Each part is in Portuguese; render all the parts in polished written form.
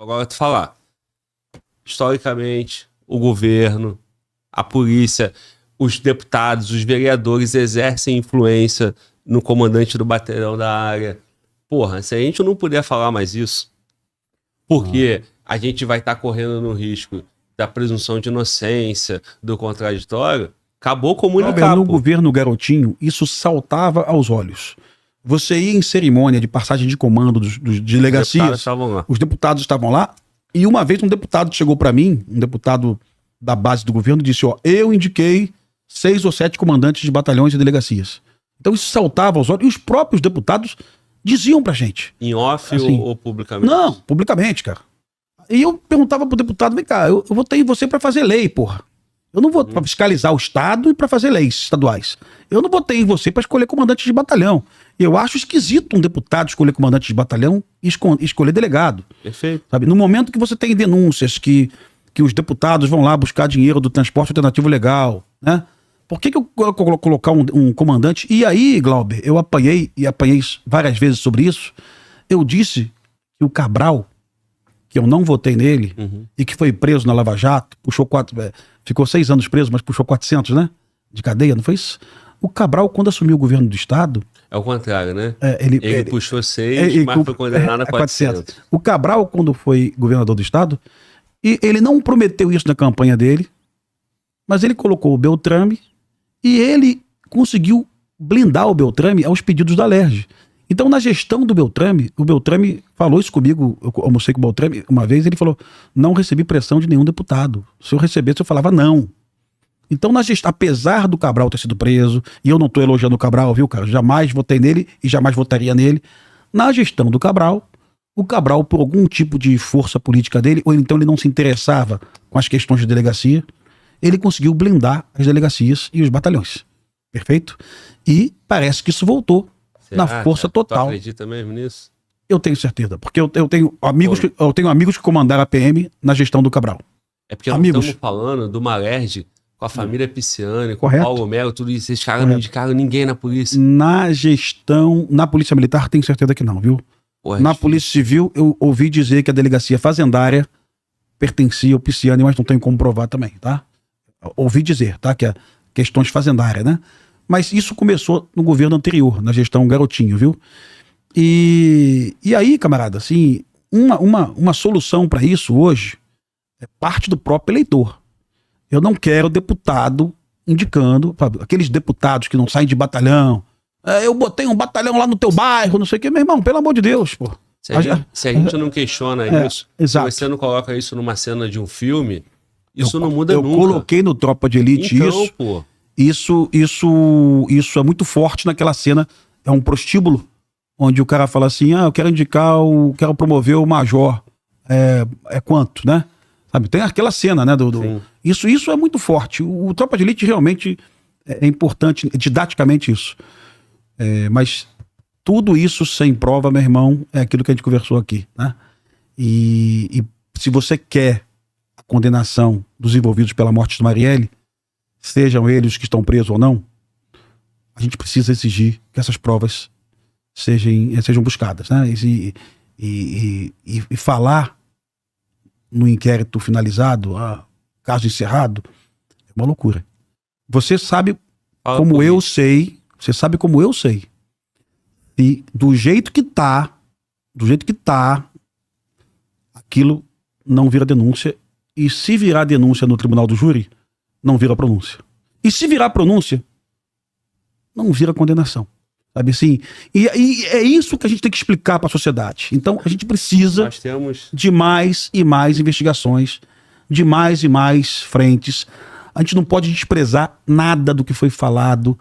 Agora tu falar, historicamente, o governo, a polícia, os deputados, os vereadores exercem influência no comandante do batalhão da área. Porra, se a gente não puder falar mais isso, porque a gente vai estar correndo no risco da presunção de inocência, do contraditório, acabou comunicar. No governo Garotinho, isso saltava aos olhos. Você ia em cerimônia de passagem de comando dos delegacias, os deputados estavam lá, e uma vez um deputado chegou para mim, um deputado da base do governo, e disse, ó, eu indiquei 6 ou 7 comandantes de batalhões e delegacias. Então isso saltava aos olhos, e os próprios deputados diziam pra gente. Em off assim, ou publicamente? Não, publicamente, cara. E eu perguntava pro deputado, vem cá, eu votei em você pra fazer lei, porra. Eu não vou pra fiscalizar o Estado e pra fazer leis estaduais. Eu não votei em você pra escolher comandante de batalhão. Eu acho esquisito um deputado escolher comandante de batalhão e escolher delegado. Perfeito. Sabe? No momento que você tem denúncias que os deputados vão lá buscar dinheiro do transporte alternativo legal, né? Por que eu colocar um comandante? E aí, Glauber, eu apanhei várias vezes sobre isso. Eu disse que o Cabral, que eu não votei nele, e que foi preso na Lava Jato, ficou 6 anos preso, mas puxou 400, né? De cadeia, não foi isso? O Cabral, quando assumiu o governo do Estado... É o contrário, né? Ele puxou 6, mas foi condenado a 400. O Cabral, quando foi governador do Estado, e ele não prometeu isso na campanha dele, mas ele colocou o Beltrame e ele conseguiu blindar o Beltrame aos pedidos da Alerj. Então, na gestão do Beltrame, o Beltrame falou isso comigo, eu almocei com o Beltrame uma vez, ele falou, não recebi pressão de nenhum deputado. Se eu recebesse, eu falava não. Então, na gestão, apesar do Cabral ter sido preso, e eu não estou elogiando o Cabral, viu, cara? Jamais votei nele e jamais votaria nele. Na gestão do Cabral, o Cabral, por algum tipo de força política dele, ou então ele não se interessava com as questões de delegacia, ele conseguiu blindar as delegacias e os batalhões. Perfeito? E parece que isso voltou na força total. Tu acredita mesmo nisso? Eu tenho certeza, porque eu tenho amigos que comandaram a PM na gestão do Cabral. É porque nós estamos falando de uma Alerj com a família Pisciani, com o Paulo Melo, tudo isso. Esses caras não indicaram ninguém na polícia. Na gestão, na Polícia Militar, tenho certeza que não, viu? Na Polícia Civil, eu ouvi dizer que a delegacia fazendária pertencia ao Pisciani, mas não tenho como provar também, tá? Ouvi dizer, tá? Que é questões fazendárias, né? Mas isso começou no governo anterior, na gestão Garotinho, viu? E aí, camarada, assim, uma solução para isso hoje é parte do próprio eleitor. Eu não quero deputado indicando, aqueles deputados que não saem de batalhão. Eu botei um batalhão lá no teu bairro, não sei o quê. Meu irmão, pelo amor de Deus, pô. Se a gente não questiona isso, exato. Se você não coloca isso numa cena de um filme, isso não muda nunca. Eu coloquei no Tropa de Elite então, isso. Pô. Isso é muito forte naquela cena. É um prostíbulo, onde o cara fala assim, eu quero quero promover o major. Quanto, né? Sabe? Tem aquela cena, né? Isso é muito forte. O Tropa de Elite realmente é importante, didaticamente isso. Mas tudo isso sem prova, meu irmão, é aquilo que a gente conversou aqui, né? E se você quer a condenação dos envolvidos pela morte de Marielle, sejam eles que estão presos ou não, a gente precisa exigir que essas provas sejam buscadas, né? E falar no inquérito finalizado, caso encerrado, é uma loucura. Você sabe como eu sei, e do jeito que tá, aquilo não vira denúncia, e se virar denúncia no tribunal do júri, não vira pronúncia. E se virar pronúncia, não vira condenação. Sabe assim? E é isso que a gente tem que explicar para a sociedade. Então a gente precisa de mais e mais investigações, de mais e mais frentes. A gente não pode desprezar nada do que foi falado.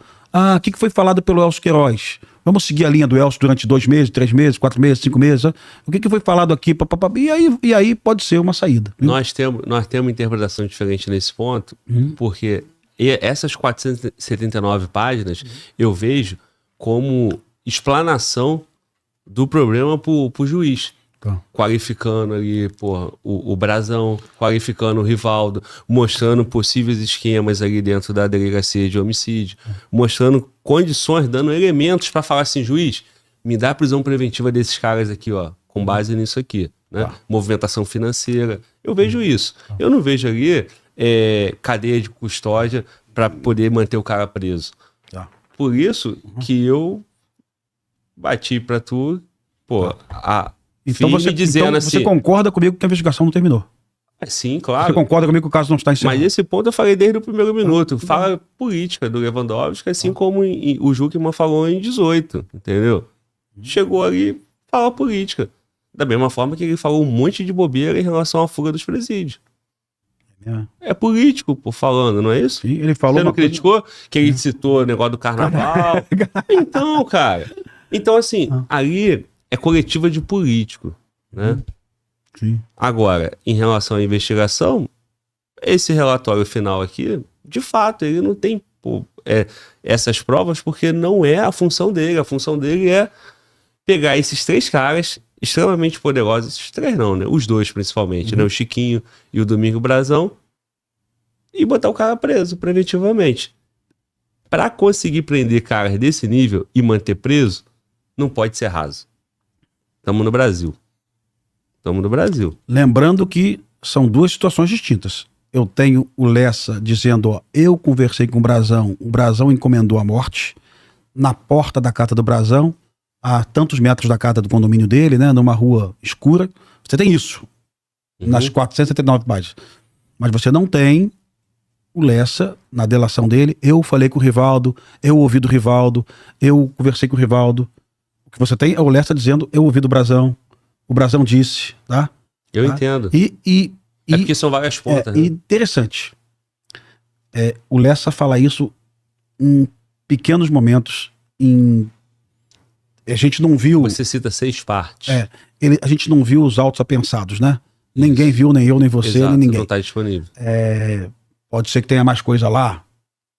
O que foi falado pelo Elcio Queiroz? Vamos seguir a linha do Elcio durante 2 meses, 3 meses, 4 meses, 5 meses. O que foi falado aqui? E aí pode ser uma saída. Nós temos uma interpretação diferente nesse ponto, porque essas 479 páginas eu vejo como explanação do problema pro juiz. Qualificando ali, porra, o Brazão, qualificando o Rivaldo, mostrando possíveis esquemas ali dentro da delegacia de homicídio, mostrando condições, dando elementos para falar assim, juiz, me dá a prisão preventiva desses caras aqui, ó, com base nisso aqui. né? Movimentação financeira. Eu vejo isso. Eu não vejo ali cadeia de custódia para poder manter o cara preso. Por isso que eu bati para tu, pô, então você concorda comigo que a investigação não terminou? Sim, claro. Você concorda comigo que o caso não está encerrado? Mas esse ponto eu falei desde o primeiro minuto. Fala política do Lewandowski, assim como o Jukman falou em 18, entendeu? Chegou ali, fala política. Da mesma forma que ele falou um monte de bobeira em relação à fuga dos presídios. É político, pô, falando, não é isso? Sim, ele falou. Você não criticou que ele citou o negócio do carnaval? Então, cara. Então, assim, ali é coletiva de político, né? Sim. Agora, em relação à investigação, esse relatório final aqui, de fato, ele não tem essas provas porque não é a função dele. A função dele é pegar esses 3 caras extremamente poderosos, esses 3 não, né? Os 2 principalmente, né? O Chiquinho e o Domingo Brazão, e botar o cara preso preventivamente. Para conseguir prender caras desse nível e manter preso, não pode ser raso. Estamos no Brasil. Lembrando que são 2 situações distintas. Eu tenho o Lessa dizendo, ó, eu conversei com o Brazão encomendou a morte na porta da casa do Brazão, a tantos metros da casa do condomínio dele, né, numa rua escura. Você tem isso nas 479 páginas. Mas você não tem o Lessa na delação dele. Eu falei com o Rivaldo, eu ouvi do Rivaldo, eu conversei com o Rivaldo. O que você tem é o Lessa dizendo, eu ouvi do Brazão. O Brazão disse, tá? Eu entendo. É porque são várias pontas. Né? Interessante. O Lessa fala isso em pequenos momentos. A gente não viu. Você cita 6 partes. A gente não viu os autos apensados, né? Isso. Ninguém viu, nem eu, nem você, exato, nem ninguém. Não está disponível. Pode ser que tenha mais coisa lá,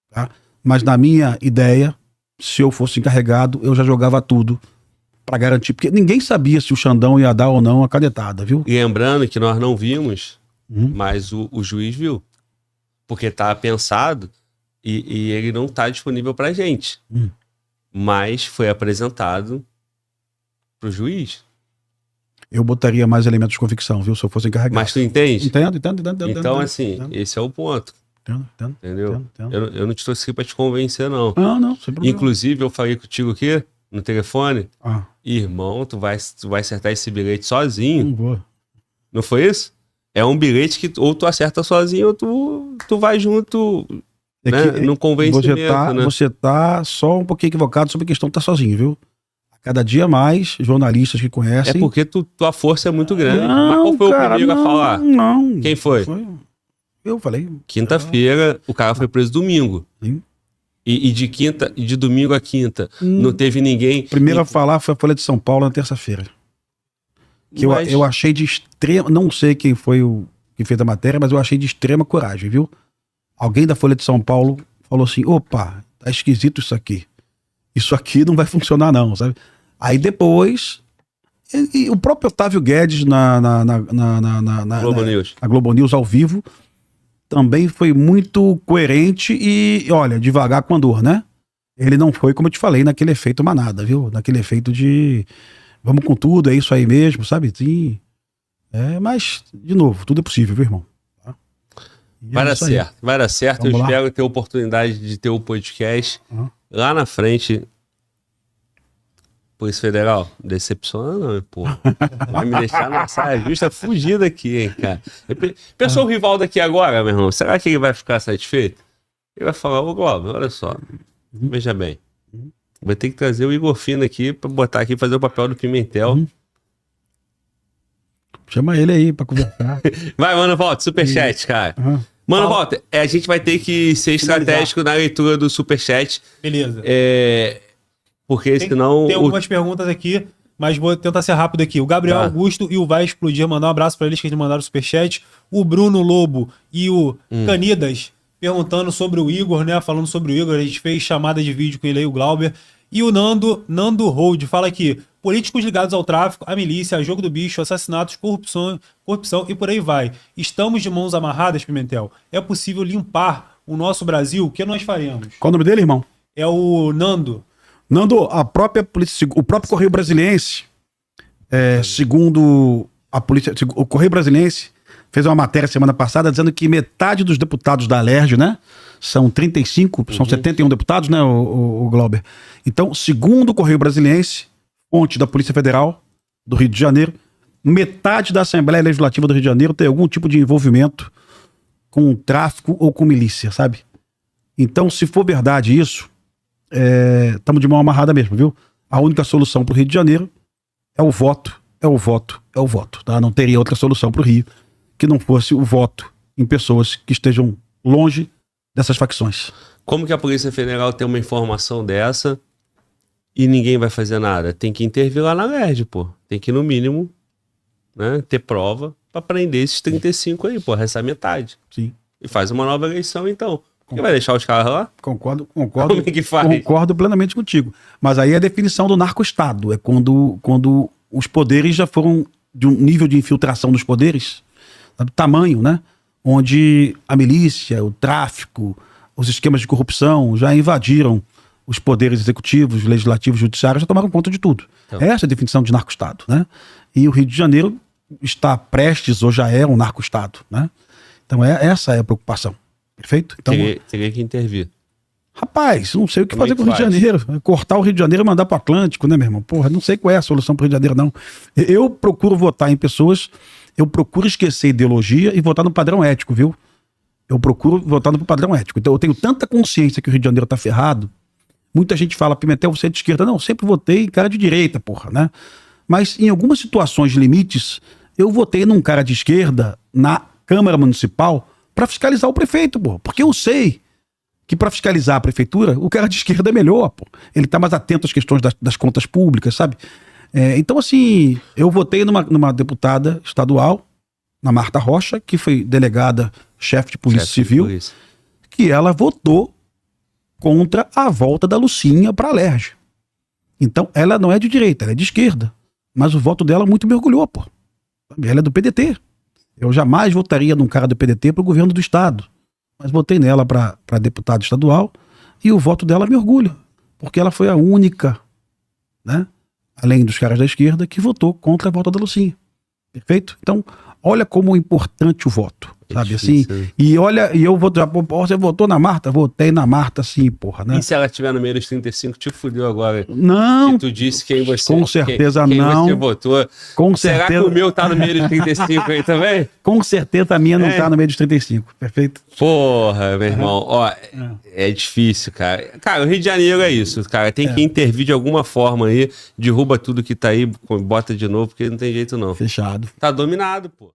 tá? Mas na minha ideia, se eu fosse encarregado, eu já jogava tudo para garantir, porque ninguém sabia se o Xandão ia dar ou não a canetada, viu? E lembrando que nós não vimos, mas o juiz viu. Porque tá pensado e ele não tá disponível pra gente. Mas foi apresentado pro juiz. Eu botaria mais elementos de convicção, viu? Se eu fosse encarregado. Mas tu entende? Entendo. Então, assim, esse é o ponto. Entendeu? Eu não te trouxe aqui pra te convencer, não. Não, sem problema. Inclusive, eu falei contigo aqui, no telefone, irmão, tu vai acertar esse bilhete sozinho. Não vou. Não foi isso? É um bilhete que ou tu acerta sozinho ou tu vai junto, né? No convencimento, né? Você tá só um pouquinho equivocado sobre a questão de tá sozinho, viu? A cada dia mais jornalistas que conhecem... É porque tua força é muito grande. Não, mas qual foi cara, o primeiro a falar? Não. Quem foi? Eu falei. Quinta-feira, o cara foi preso domingo. Sim. E de domingo a quinta, não teve ninguém... Primeiro a falar foi a Folha de São Paulo na terça-feira. Que eu achei de extrema... Não sei quem foi o que fez a matéria, mas eu achei de extrema coragem, viu? Alguém da Folha de São Paulo falou assim, opa, tá esquisito isso aqui. Isso aqui não vai funcionar não, sabe? Aí depois... E o próprio Otávio Guedes na Globo News. A Globo News ao vivo também foi muito coerente e, olha, devagar com andor, né? Ele não foi, como eu te falei, naquele efeito manada, viu? Naquele efeito de vamos com tudo, é isso aí mesmo, sabe? Sim. Mas, de novo, tudo é possível, viu, irmão? Tá? Vai dar certo, vai dar certo. Eu espero ter a oportunidade de ter o podcast lá na frente. Polícia Federal, decepciona não, pô. Vai me deixar na saia justa fugida aqui, hein, cara. Pensou o Rivaldo aqui agora, meu irmão? Será que ele vai ficar satisfeito? Ele vai falar, ô Globo, olha só, veja bem. Vai ter que trazer o Igor Fino aqui pra botar aqui, fazer o papel do Pimentel. Chama ele aí pra conversar. Vai, Mano Walter, superchat, cara. Mano Walter, a gente vai ter que ser estratégico na leitura do superchat. Beleza. Porque senão... Tem algumas perguntas aqui, mas vou tentar ser rápido aqui. O Gabriel Augusto e o Vai Explodir, mandar um abraço pra eles que eles mandaram superchat. O Bruno Lobo e o Canidas perguntando sobre o Igor, né? Falando sobre o Igor, a gente fez chamada de vídeo com ele aí, o Glauber. E o Nando Hold fala aqui, políticos ligados ao tráfico, à milícia, a jogo do bicho, assassinatos, corrupção e por aí vai. Estamos de mãos amarradas, Pimentel? É possível limpar o nosso Brasil? O que nós faremos? Qual o nome dele, irmão? É o Nando. Nando, a própria polícia, o próprio Correio Brasiliense, segundo o Correio Brasiliense fez uma matéria semana passada dizendo que metade dos deputados da Alerj, né? São 35, são 71 deputados, né, o Glauber? Então, segundo o Correio Brasiliense, fonte da Polícia Federal do Rio de Janeiro, metade da Assembleia Legislativa do Rio de Janeiro tem algum tipo de envolvimento com tráfico ou com milícia, sabe? Então, se for verdade isso, estamos de mão amarrada mesmo, viu? A única solução para o Rio de Janeiro é o voto, tá? Não teria outra solução para o Rio que não fosse o voto em pessoas que estejam longe dessas facções. Como que a Polícia Federal tem uma informação dessa e ninguém vai fazer nada? Tem que intervir lá na Alerj, pô. Tem que, no mínimo, né, ter prova pra prender esses 35 aí, pô. Essa é a metade. Sim. E faz uma nova eleição, então. Por que vai deixar os caras lá? Concordo. Como é que faz? Concordo plenamente contigo. Mas aí é a definição do narco-estado. É quando os poderes já foram de um nível de infiltração dos poderes, sabe, tamanho, né? Onde a milícia, o tráfico, os esquemas de corrupção já invadiram os poderes executivos, legislativos, judiciários, já tomaram conta de tudo. Então, essa é a definição de narco-estado, né? E o Rio de Janeiro está prestes ou já é um narco-estado, né? Então essa é a preocupação. Perfeito? Então, teria que intervir. Rapaz, não sei o que fazer com o Rio de Janeiro. Cortar o Rio de Janeiro e mandar para o Atlântico, né, meu irmão? Porra, não sei qual é a solução para o Rio de Janeiro, não. Eu procuro votar em pessoas, eu procuro esquecer ideologia e votar no padrão ético, viu? Eu procuro votar no padrão ético. Então eu tenho tanta consciência que o Rio de Janeiro tá ferrado. Muita gente fala, Pimentel, você é de esquerda. Não, sempre votei em cara de direita, porra, né? Mas em algumas situações limites, eu votei num cara de esquerda na Câmara Municipal para fiscalizar o prefeito, pô. Porque eu sei que para fiscalizar a prefeitura, o cara de esquerda é melhor, pô. Ele tá mais atento às questões das contas públicas, sabe? Então, assim, eu votei numa deputada estadual, na Marta Rocha, que foi delegada, chefe de Polícia Civil, que ela votou contra a volta da Lucinha para a Alerj. Então, ela não é de direita, ela é de esquerda. Mas o voto dela muito me orgulhou, pô. Ela é do PDT. Eu jamais votaria num cara do PDT para o governo do estado. Mas votei nela para deputado estadual e o voto dela me orgulha. Porque ela foi a única, né, além dos caras da esquerda, que votou contra a volta da Lucinha. Perfeito? Então, olha como é importante o voto, sabe, difícil, assim? Né? E olha, e eu vou já, você votou na Marta? Votei na Marta, sim, porra, né? E se ela estiver no meio dos 35, te fudeu agora. Não. Que tu disse quem você... Com certeza quem não. você votou. Com Será certeza... que o meu tá no meio dos 35 aí também? Com certeza a minha não tá no meio dos 35, perfeito? Porra, meu irmão, ó, é difícil, cara. Cara, o Rio de Janeiro é isso, cara. Tem que intervir de alguma forma aí, derruba tudo que tá aí, bota de novo, porque não tem jeito não. Fechado. Tá dominado, pô.